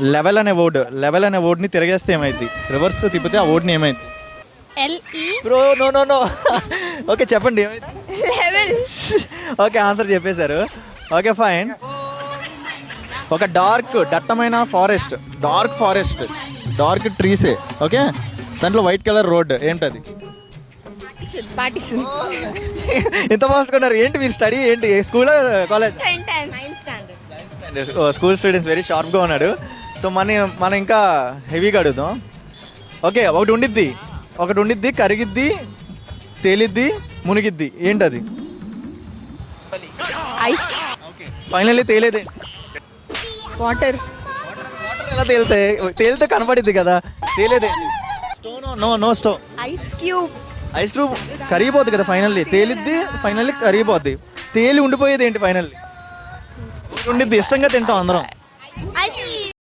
Level అనే వర్డ్ని తిరగేస్తే ఏమైంది? Reverse తిప్పితే ఆ వర్డ్ని ఏమైంది? LE bro no. ఓకే చెప్పండి ఏమైంది? లెవెల్. ఓకే ఆన్సర్ చెప్పేశారు. Okay fine. ఒక దట్టమైన డార్క్ ట్రీసే. ఓకే దాంట్లో వైట్ కలర్ రోడ్ ఏంటది? పార్టిషన్. ఇంత బాగున్నారు ఏంటి మీరు స్టడీ ఏంటి school college? School students very షార్ప్గా ఉన్నాడు. సో మనం ఇంకా హెవీగా అడుగుదాం. ఓకే ఒకటి ఉండిద్ది కరిగిద్ది తేలిద్ది మునిగిద్ది ఏంటది? ఐస్. ఫైనల్లీ తేలేదే. వాటర్. ఎలా తేలితే కనపడిద్ది కదా. తేలేదే. Stone. No stone. Ice cube కరిగిపోద్ది కదా ఫైనల్లీ. తేలిద్ది ఫైనల్లీ కరిగిపోద్ది. తేలి ఉండిపోయేది ఏంటి ఫైనల్లీ? ఉండిద్ది ఇష్టంగా తింటాం అందరం.